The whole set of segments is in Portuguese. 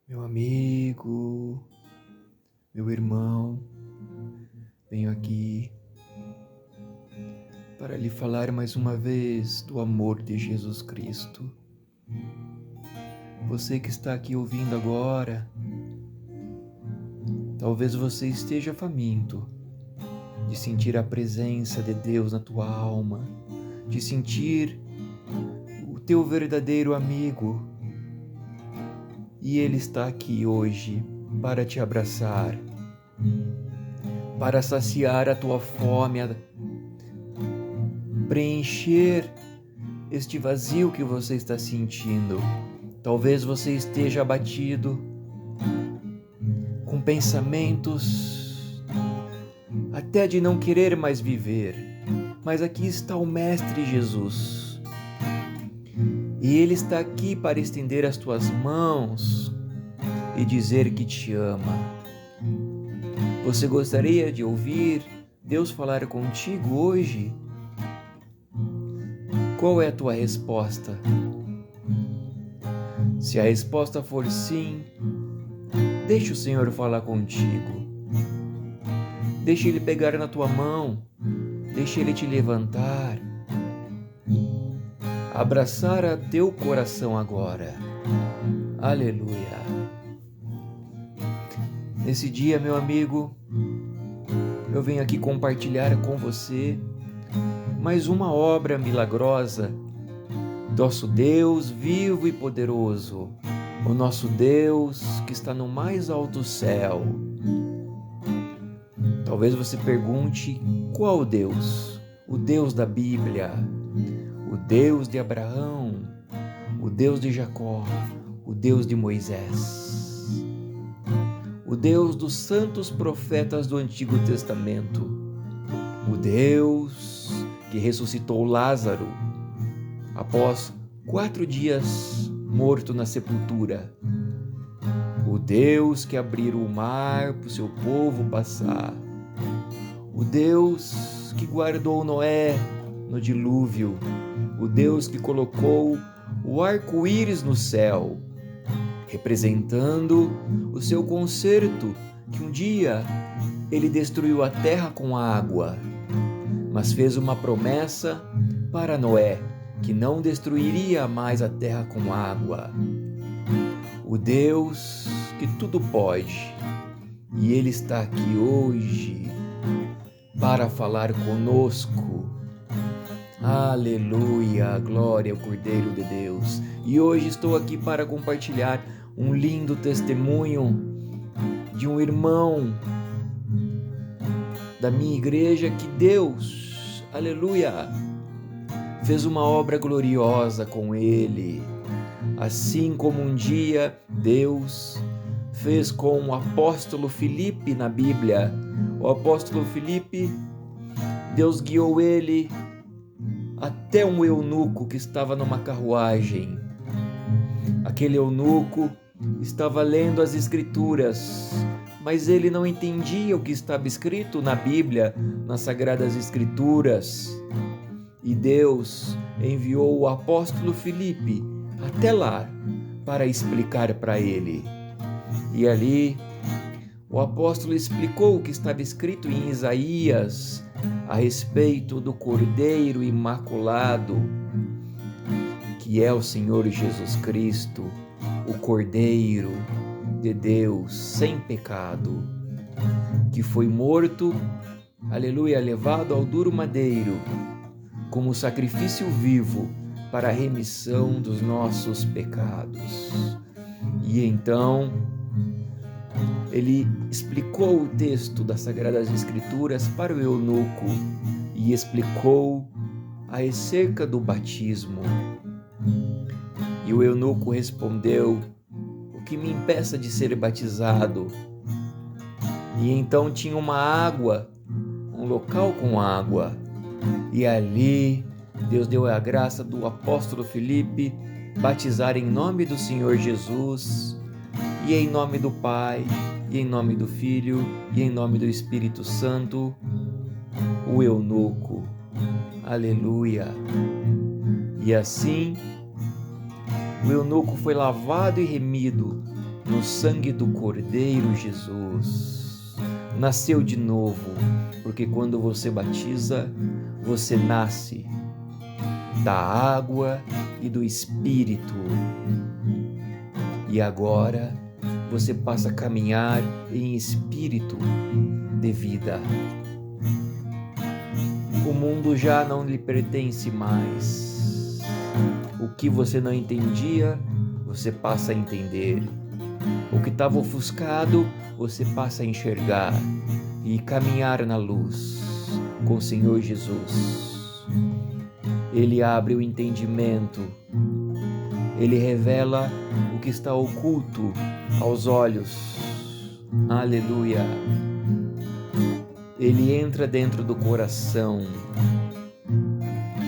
Meu amigo, meu irmão, venho aqui para lhe falar mais uma vez do amor de Jesus Cristo. Você que está aqui ouvindo agora, talvez você esteja faminto de sentir a presença de Deus na tua alma, de sentir o teu verdadeiro amigo. E Ele está aqui hoje para te abraçar, para saciar a tua fome, preencher este vazio que você está sentindo. Talvez você esteja abatido, com pensamentos até de não querer mais viver, mas aqui está o Mestre Jesus. E Ele está aqui para estender as tuas mãos e dizer que te ama. Você gostaria de ouvir Deus falar contigo hoje? Qual é a tua resposta? Se a resposta for sim, deixe o Senhor falar contigo. Deixe Ele pegar na tua mão, deixe Ele te levantar, abraçar a teu coração agora. Aleluia! Nesse dia, meu amigo, eu venho aqui compartilhar com você mais uma obra milagrosa. Nosso Deus vivo e poderoso, o nosso Deus que está no mais alto céu. Talvez você pergunte, qual Deus? O Deus da Bíblia, o Deus de Abraão, o Deus de Jacó, o Deus de Moisés, o Deus dos santos profetas do Antigo Testamento, o Deus que ressuscitou Lázaro após 4 dias morto na sepultura, o Deus que abriu o mar para o seu povo passar, o Deus que guardou Noé no dilúvio, o Deus que colocou o arco-íris no céu, representando o seu concerto, que um dia ele destruiu a terra com água, mas fez uma promessa para Noé, que não destruiria mais a terra com água. O Deus que tudo pode, e Ele está aqui hoje para falar conosco. Aleluia, glória ao Cordeiro de Deus. E hoje estou aqui para compartilhar um lindo testemunho de um irmão da minha igreja que Deus, aleluia, fez uma obra gloriosa com ele, assim como um dia Deus fez com o apóstolo Filipe na Bíblia. O apóstolo Filipe, Deus guiou ele até um eunuco que estava numa carruagem. Aquele eunuco estava lendo as Escrituras, mas ele não entendia o que estava escrito na Bíblia, nas Sagradas Escrituras. E Deus enviou o apóstolo Filipe até lá para explicar para ele. E ali o apóstolo explicou o que estava escrito em Isaías a respeito do Cordeiro Imaculado, que é o Senhor Jesus Cristo, o Cordeiro de Deus sem pecado, que foi morto, aleluia, levado ao duro madeiro, como sacrifício vivo para a remissão dos nossos pecados. E então, ele explicou o texto das Sagradas Escrituras para o eunuco e explicou acerca do batismo. E o eunuco respondeu: o que me impeça de ser batizado? E então tinha uma água, um local com água. E ali Deus deu a graça do apóstolo Filipe batizar em nome do Senhor Jesus, e em nome do Pai, e em nome do Filho, e em nome do Espírito Santo, o eunuco. Aleluia! E assim, o eunuco foi lavado e remido no sangue do Cordeiro Jesus. Nasceu de novo, porque quando você batiza, você nasce da água e do Espírito. E agora você passa a caminhar em espírito de vida. O mundo já não lhe pertence mais. O que você não entendia, você passa a entender. O que estava ofuscado, você passa a enxergar e caminhar na luz com o Senhor Jesus. Ele abre o entendimento. Ele revela o que está oculto aos olhos. Aleluia! Ele entra dentro do coração.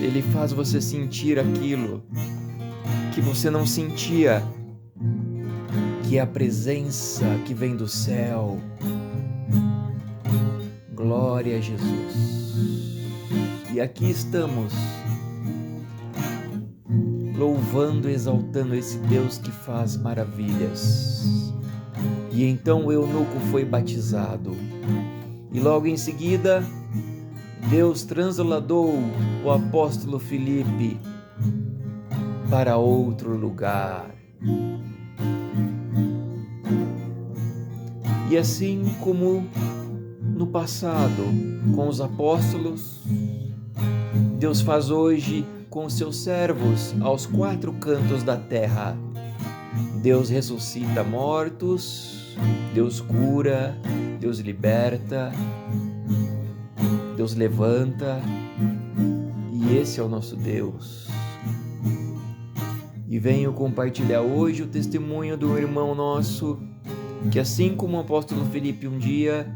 Ele faz você sentir aquilo que você não sentia, que é a presença que vem do céu. Glória a Jesus. E aqui estamos, louvando e exaltando esse Deus que faz maravilhas. E então o eunuco foi batizado. E logo em seguida, Deus transladou o apóstolo Filipe para outro lugar. E assim como no passado com os apóstolos, Deus faz hoje com seus servos aos quatro cantos da terra. Deus ressuscita mortos, Deus cura, Deus liberta, Deus levanta, e esse é o nosso Deus. E venho compartilhar hoje o testemunho do irmão nosso, que assim como o apóstolo Filipe um dia,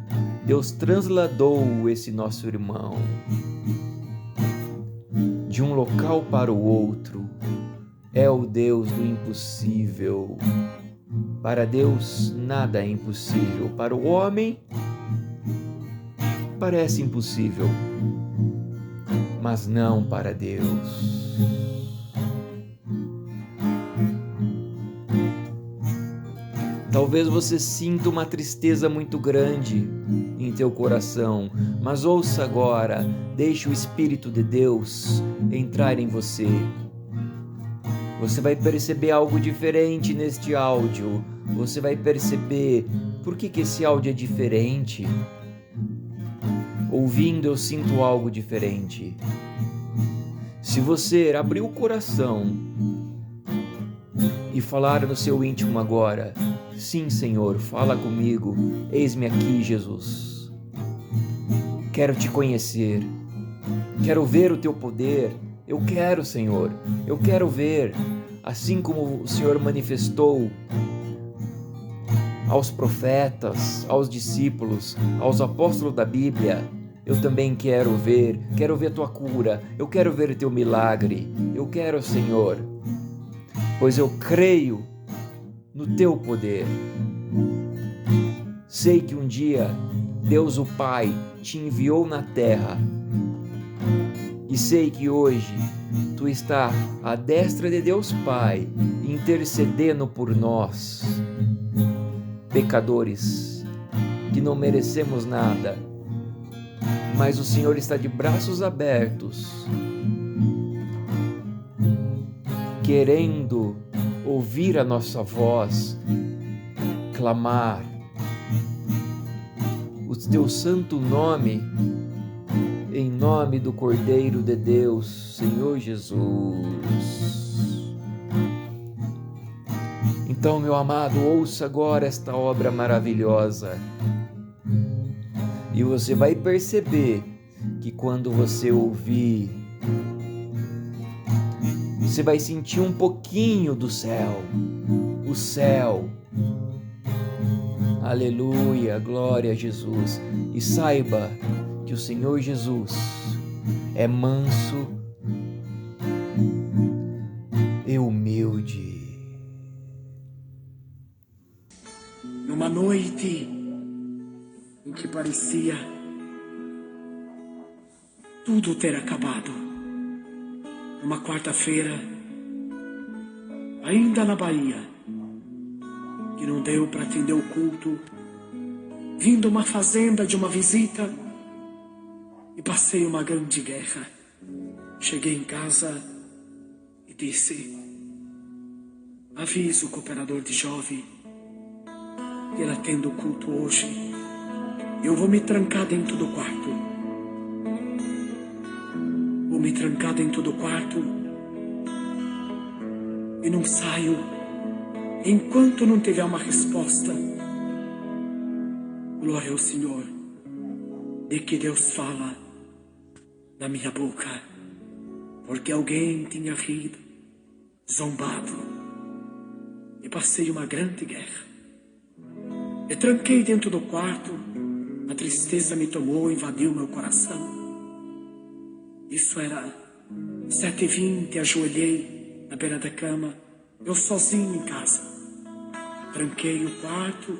Deus transladou esse nosso irmão de um local para o outro. É o Deus do impossível. Para Deus nada é impossível. Para o homem parece impossível, mas não para Deus. Talvez você sinta uma tristeza muito grande em teu coração, mas ouça agora, deixe o Espírito de Deus entrar em você. Você vai perceber algo diferente neste áudio. Você vai perceber por que esse áudio é diferente. Ouvindo, eu sinto algo diferente. Se você abrir o coração e falar no seu íntimo agora: sim, Senhor, fala comigo, eis-me aqui, Jesus. Quero te conhecer, quero ver o teu poder. Eu quero, Senhor, eu quero ver, assim como o Senhor manifestou aos profetas, aos discípulos, aos apóstolos da Bíblia. Eu também quero ver a tua cura, eu quero ver o teu milagre, eu quero, Senhor, pois eu creio no teu poder. Sei que um dia Deus o Pai te enviou na terra, e sei que hoje tu está à destra de Deus Pai, intercedendo por nós, pecadores, que não merecemos nada, mas o Senhor está de braços abertos, querendo ouvir a nossa voz, clamar o teu santo nome, em nome do Cordeiro de Deus, Senhor Jesus. Então, meu amado, ouça agora esta obra maravilhosa. E você vai perceber que quando você ouvir, você vai sentir um pouquinho do céu. O céu. Aleluia, glória a Jesus. E saiba que o Senhor Jesus é manso e humilde. Numa noite em que parecia tudo ter acabado, numa quarta-feira, ainda na Bahia, que não deu para atender o culto, vindo uma fazenda de uma visita, e passei uma grande guerra. Cheguei em casa e disse: avisa o cooperador de jovem que ele atende o culto hoje. Eu vou me trancar dentro do quarto. Vou me trancar dentro do quarto e não saio enquanto não tiver uma resposta. Glória ao Senhor, de que Deus fala na minha boca, porque alguém tinha rido, zombado, e passei uma grande guerra. Me tranquei dentro do quarto, a tristeza me tomou, invadiu meu coração. Isso era 7h20, ajoelhei na beira da cama, eu sozinho em casa. Tranquei o quarto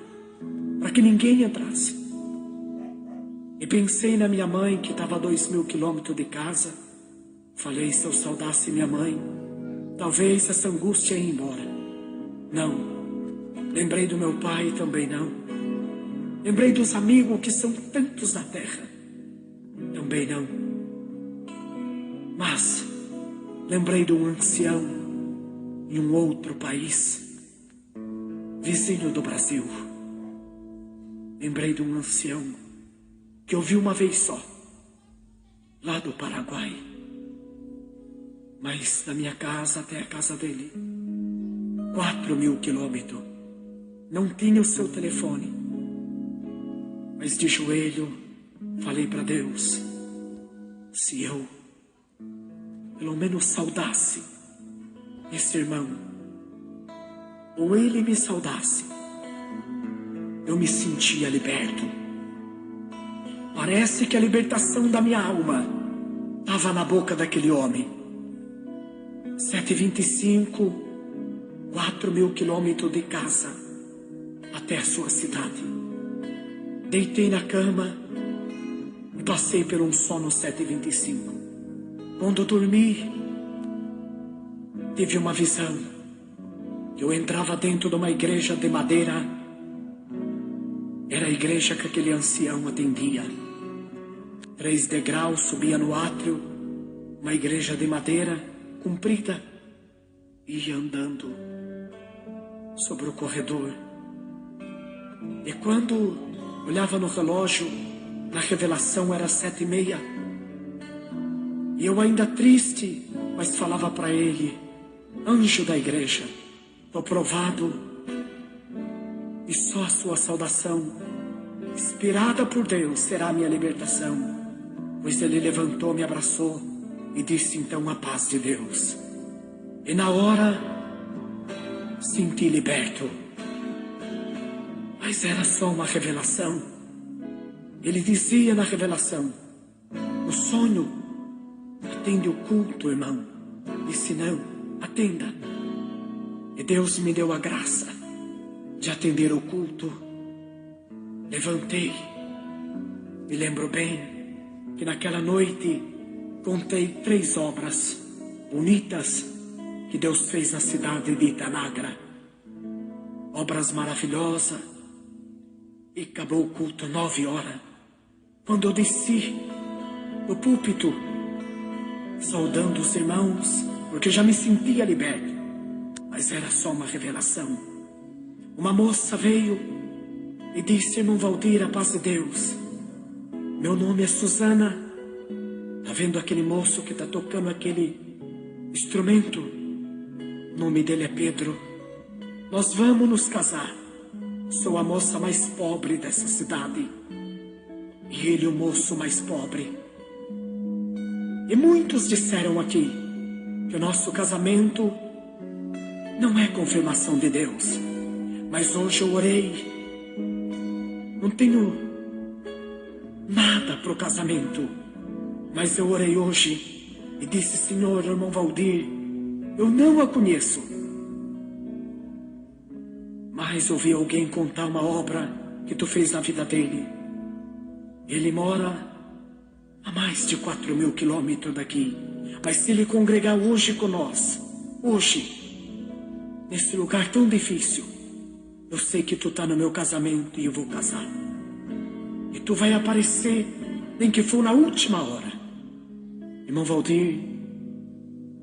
para que ninguém entrasse. E pensei na minha mãe, que estava a 2.000 quilômetros de casa. Falei, se eu saudasse minha mãe, talvez essa angústia ia embora. Não. Lembrei do meu pai, também não. Lembrei dos amigos, que são tantos na terra, também não. Mas lembrei de um ancião em um outro país, vizinho do Brasil. Lembrei de um ancião que eu vi uma vez só, lá do Paraguai. Mas da minha casa até a casa dele, 4.000 quilômetros. Não tinha o seu telefone. Mas de joelho, falei para Deus, se eu pelo menos saudasse esse irmão, ou ele me saudasse, eu me sentia liberto. Parece que a libertação da minha alma estava na boca daquele homem. 7h25, 4.000 quilômetros de casa até a sua cidade. Deitei na cama e passei por um sono 7h25. Quando dormi, tive uma visão. Eu entrava dentro de uma igreja de madeira. Era a igreja que aquele ancião atendia. 3 degraus, subia no átrio, uma igreja de madeira comprida, ia andando sobre o corredor. E quando olhava no relógio, na revelação era 7h30. E eu ainda triste, mas falava para ele, anjo da igreja, tô provado, e só a sua saudação, inspirada por Deus, será a minha libertação. Pois ele levantou, me abraçou e disse, então a paz de Deus. E na hora, senti liberto. Mas era só uma revelação. Ele dizia na revelação, o sonho, atende o culto, irmão. E se não, atenda. E Deus me deu a graça de atender o culto. Levantei. Me lembro bem que naquela noite contei 3 obras bonitas que Deus fez na cidade de Itanagra. Obras maravilhosas. E acabou o culto 9h. Quando eu desci do púlpito, saudando os irmãos, porque já me sentia liberto, mas era só uma revelação. Uma moça veio e disse, irmão Valdir, a paz de Deus. Meu nome é Suzana. Tá vendo aquele moço que tá tocando aquele instrumento? O nome dele é Pedro. Nós vamos nos casar. Sou a moça mais pobre dessa cidade. E ele o moço mais pobre. E muitos disseram aqui que o nosso casamento não é confirmação de Deus. Mas hoje eu orei. Não tenho nada para o casamento. Mas eu orei hoje e disse, Senhor, irmão Valdir, eu não a conheço. Mas ouvi alguém contar uma obra que tu fez na vida dele. Ele mora a mais de 4.000 quilômetros daqui. Mas se ele congregar hoje com nós, hoje, nesse lugar tão difícil, eu sei que tu tá no meu casamento e eu vou casar. E tu vai aparecer, nem que for na última hora. Irmão Valdir,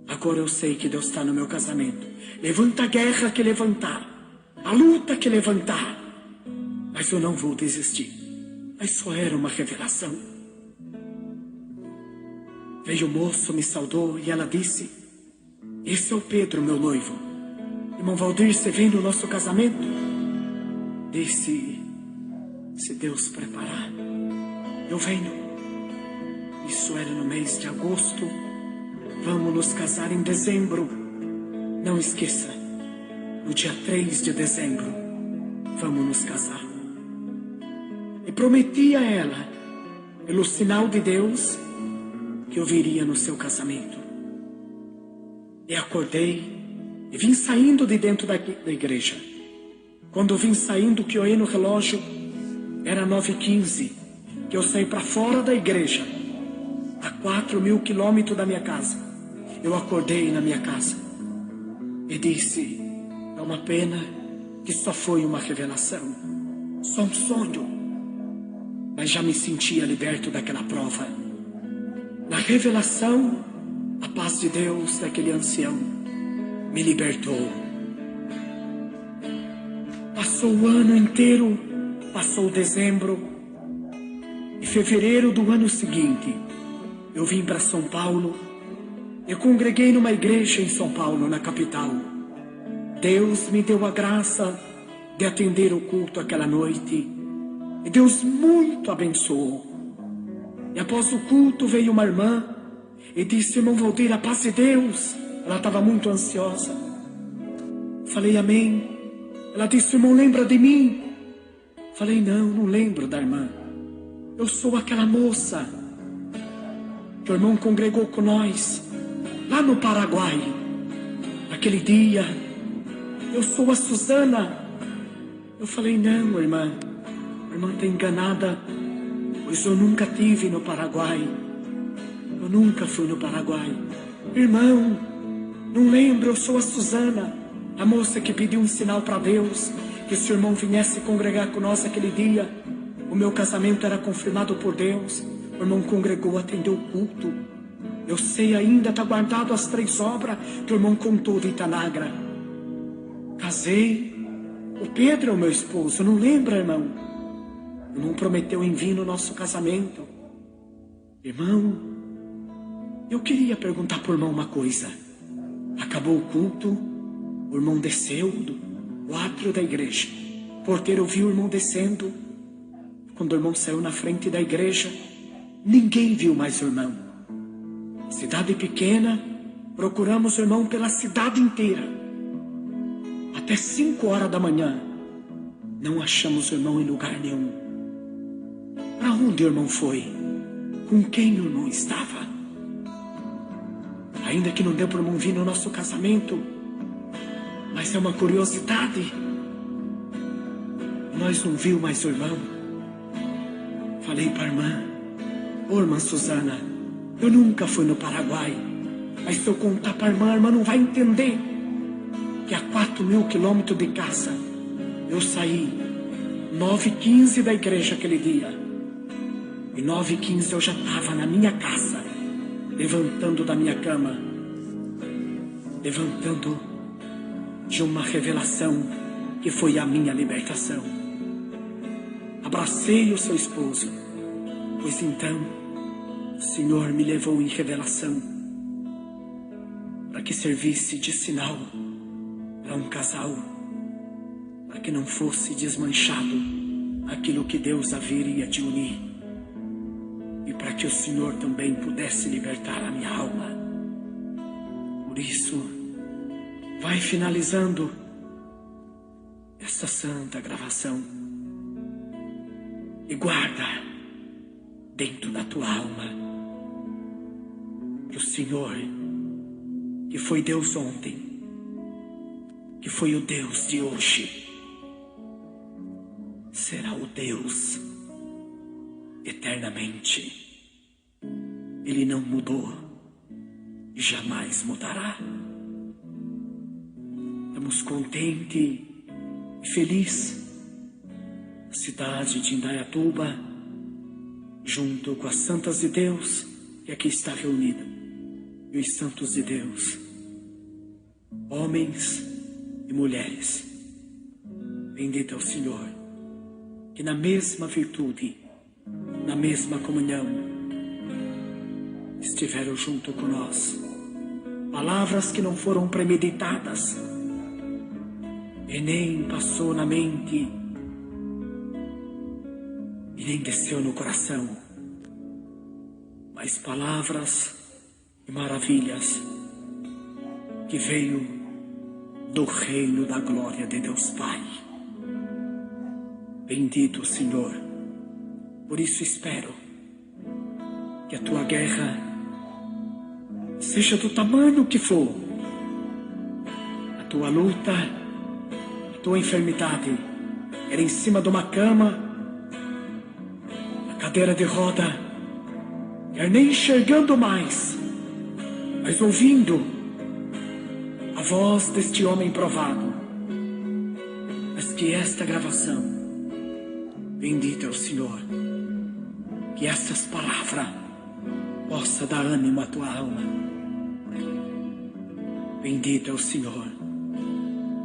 agora eu sei que Deus está no meu casamento. Levanta a guerra que levantar, a luta que levantar, mas eu não vou desistir. Mas só era uma revelação. Veio o moço, me saudou e ela disse: esse é o Pedro, meu noivo. Irmão Valdir, você vem no nosso casamento? Disse: se Deus preparar, eu venho. Isso era no mês de agosto. Vamos nos casar em dezembro. Não esqueça, no dia 3 de dezembro, vamos nos casar. E prometi a ela, pelo sinal de Deus, que eu viria no seu casamento. E acordei e vim saindo de dentro da igreja. Quando eu vim saindo, que eu olhei no relógio, era 9h15, que eu saí para fora da igreja, a 4.000 quilômetros da minha casa. Eu acordei na minha casa e disse: é uma pena que só foi uma revelação, só um sonho. Mas já me sentia liberto daquela prova. Na revelação, a paz de Deus daquele ancião me libertou. Passou o ano inteiro, passou dezembro, e fevereiro do ano seguinte, eu vim para São Paulo. Eu congreguei numa igreja em São Paulo, na capital. Deus me deu a graça de atender o culto aquela noite, e Deus muito abençoou. E após o culto veio uma irmã e disse: irmão Valdir, a paz de Deus. Ela estava muito ansiosa. Falei: amém. Ela disse: irmão, lembra de mim? Falei: não lembro da irmã. Eu sou aquela moça que o irmão congregou com nós lá no Paraguai. Naquele dia, eu sou a Suzana. Eu falei: não, irmã, a irmã está enganada, pois eu nunca tive no Paraguai. Eu nunca fui no Paraguai. Irmão, não lembro, eu sou a Suzana, a moça que pediu um sinal para Deus, que se o irmão viesse congregar com nós aquele dia, o meu casamento era confirmado por Deus. O irmão congregou, atendeu o culto. Eu sei ainda, está guardado as 3 obras que o irmão contou de Itanagra. Casei, o Pedro é o meu esposo, não lembra, irmão? O irmão prometeu em vir no nosso casamento. Irmão, eu queria perguntar para o irmão uma coisa. Acabou o culto, o irmão desceu do átrio da igreja. O porteiro viu o irmão descendo. Quando o irmão saiu na frente da igreja, ninguém viu mais o irmão. Cidade pequena, procuramos o irmão pela cidade inteira. Até 5 horas da manhã, não achamos o irmão em lugar nenhum. Para onde o irmão foi? Com quem o irmão estava? Ainda que não deu para o irmão vir no nosso casamento, mas é uma curiosidade. Nós não vimos mais o irmão. Falei para a irmã: ô irmã Suzana, eu nunca fui no Paraguai, mas se eu contar para a irmã não vai entender que a 4.000 quilômetros de casa eu saí 9h15 da igreja aquele dia, e 9h15 eu já estava na minha casa, levantando da minha cama, levantando de uma revelação que foi a minha libertação. Abracei o seu esposo, pois então o Senhor me levou em revelação para que servisse de sinal para um casal, para que não fosse desmanchado aquilo que Deus haveria de unir, e para que o Senhor também pudesse libertar a minha alma. Por isso, vai finalizando esta santa gravação e guarda dentro da tua alma que o Senhor, que foi Deus ontem, que foi o Deus de hoje, será o Deus eternamente. Ele não mudou e jamais mudará. Estamos contentes E feliz a cidade de Indaiatuba, junto com as santas de Deus que aqui está reunida, e os santos de Deus, homens e mulheres. Bendito é o Senhor, que na mesma virtude, na mesma comunhão, estiveram junto com nós. Palavras que não foram premeditadas e nem passou na mente e nem desceu no coração, mas palavras e maravilhas que veio do reino da glória de Deus Pai. Bendito o Senhor. Por isso espero que a tua guerra, seja do tamanho que for, a tua luta, a tua enfermidade, era em cima de uma cama, a cadeira de roda, quer nem enxergando mais, mas ouvindo a voz deste homem provado, mas que esta gravação, bendito é o Senhor, que estas palavras possa dar ânimo à tua alma. Bendito é o Senhor,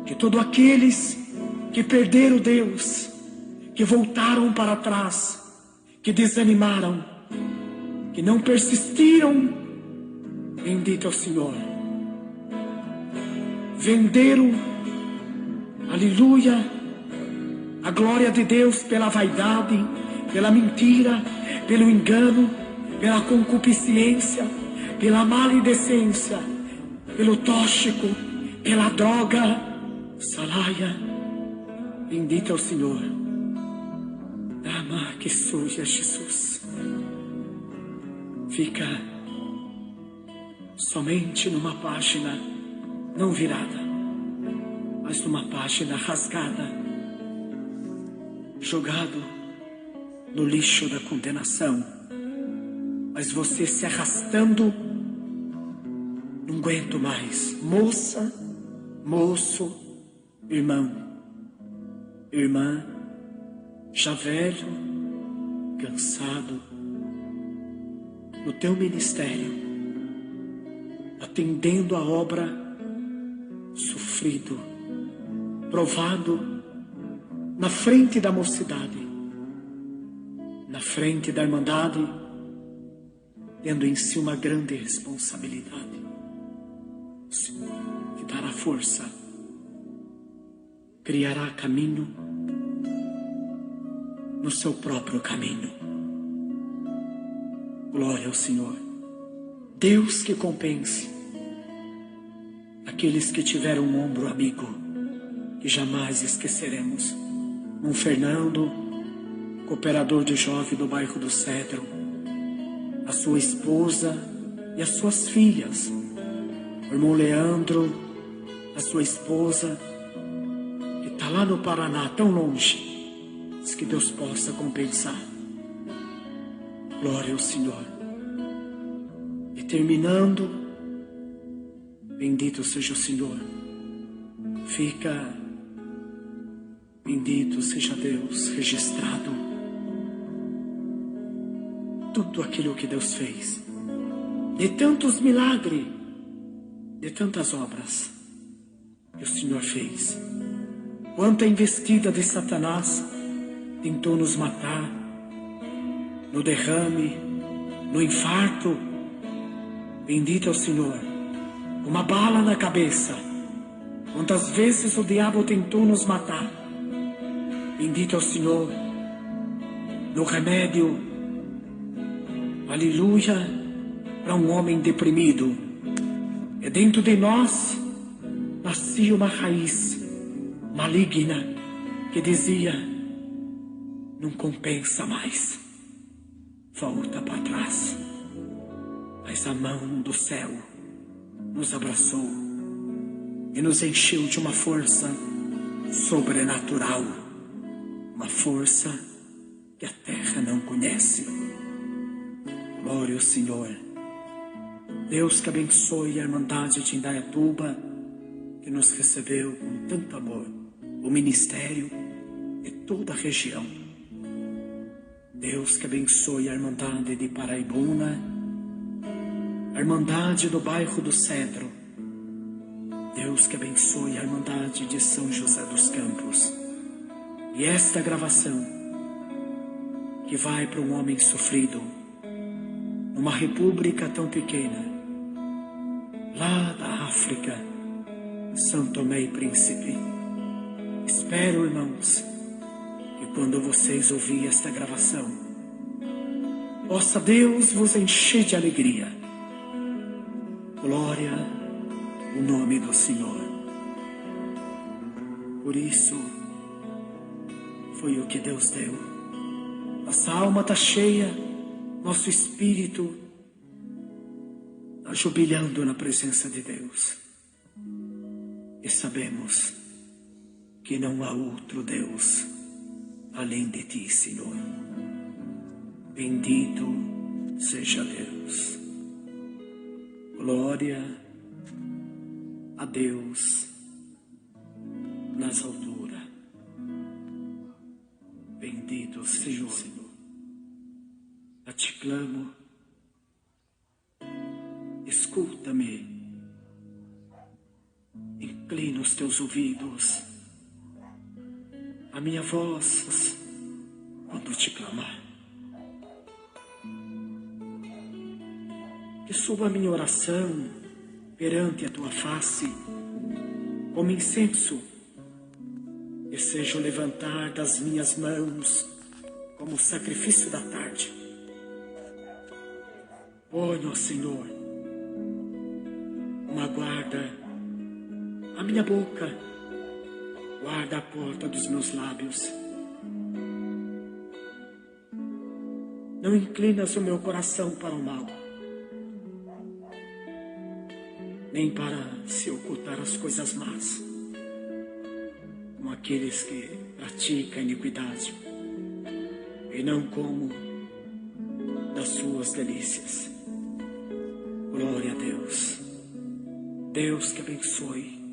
que todos aqueles que perderam Deus, que voltaram para trás, que desanimaram, que não persistiram, bendito é o Senhor, venderam, aleluia, a glória de Deus pela vaidade, pela mentira, pelo engano, pela concupiscência, pela maledicência, pelo tóxico, pela droga, salaia. Bendito é o Senhor. Ama que suja Jesus. Fica somente numa página não virada, mas numa página rasgada, jogado no lixo da condenação, mas você se arrastando, não aguento mais. Moça, moço, irmão, irmã, já velho, cansado, no teu ministério, atendendo a obra, sofrido, provado, na frente da mocidade, na frente da irmandade, tendo em si uma grande responsabilidade. O Senhor te dará força, criará caminho no seu próprio caminho. Glória ao Senhor. Deus que compense aqueles que tiveram um ombro amigo, que jamais esqueceremos. Um Fernando, cooperador de jovem do bairro do Cedro, a sua esposa e as suas filhas, o irmão Leandro, a sua esposa, que está lá no Paraná, tão longe, mas que Deus possa compensar. Glória ao Senhor. E terminando, bendito seja o Senhor. Fica, bendito seja Deus, registrado tudo aquilo que Deus fez, de tantos milagres, de tantas obras que o Senhor fez. Quanta investida de Satanás tentou nos matar, no derrame, no infarto. Bendito é o Senhor. Uma bala na cabeça. Quantas vezes o diabo tentou nos matar. Bendito é o Senhor. No remédio, aleluia, para um homem deprimido. E dentro de nós nascia uma raiz maligna que dizia: não compensa mais, volta para trás. Mas a mão do céu nos abraçou e nos encheu de uma força sobrenatural, uma força que a terra não conhece. Glória ao Senhor. Deus que abençoe a Irmandade de Indaiatuba, que nos recebeu com tanto amor o ministério e toda a região. Deus que abençoe a Irmandade de Paraibuna, a Irmandade do bairro do Cedro. Deus que abençoe a Irmandade de São José dos Campos. E esta gravação, que vai para um homem sofrido, numa república tão pequena, lá da África, São Tomé e Príncipe. Espero, irmãos, que quando vocês ouvirem esta gravação, possa Deus vos encher de alegria. Glória ao nome do Senhor. Por isso, foi o que Deus deu. Nossa alma está cheia, nosso espírito está jubilando na presença de Deus. E sabemos que não há outro Deus além de ti, Senhor. Bendito seja Deus. Glória a Deus nas alturas. Bendito seja o Senhor. A te clamo, escuta-me. Inclina os teus ouvidos a minha voz quando te clamar. Que suba a minha oração perante a tua face como incenso, e seja o levantar das minhas mãos como sacrifício da tarde. Põe, ó Senhor, uma guarda a minha boca, guarda a porta dos meus lábios. Não inclinas o meu coração para o mal, nem para se ocultar as coisas más, como aqueles que praticam a iniquidade, e não como das suas delícias. Glória a Deus. Deus que abençoe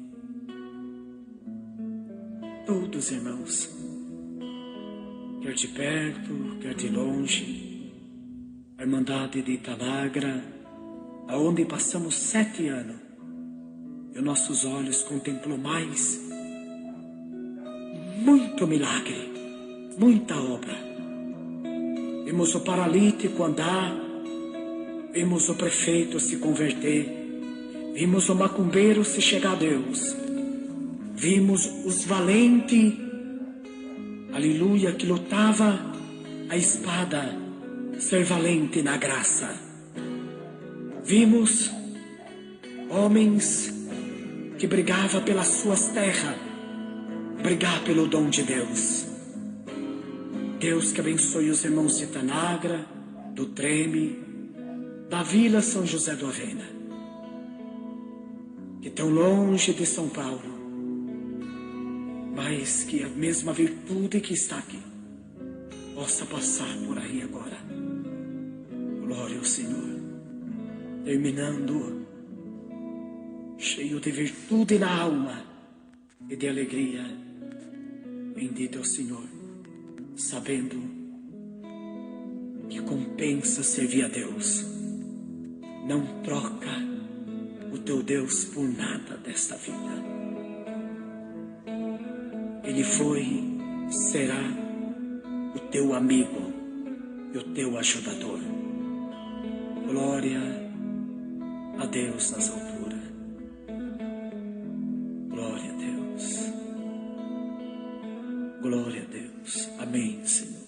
todos os irmãos, quer de perto, quer de longe, a Irmandade de Itanagra, aonde passamos 7 anos, e os nossos olhos contemplou mais muito milagre, muita obra. Vimos o paralítico andar, vimos o prefeito se converter, vimos o macumbeiro se chegar a Deus, vimos os valentes, aleluia, que lutava a espada, ser valente na graça. Vimos homens que brigavam pelas suas terras, brigar pelo dom de Deus. Deus que abençoe os irmãos de Itanagra, do Treme, da Vila São José do Avena, que estão longe de São Paulo, mas que a mesma virtude que está aqui possa passar por aí agora. Glória ao Senhor. Terminando, cheio de virtude na alma e de alegria. Bendito é o Senhor, sabendo que compensa servir a Deus. Não troca o teu Deus por nada desta vida. Ele foi, será o teu amigo e o teu ajudador. Glória a Deus nas alturas. Glória a Deus. Glória a Deus. Amém, Senhor.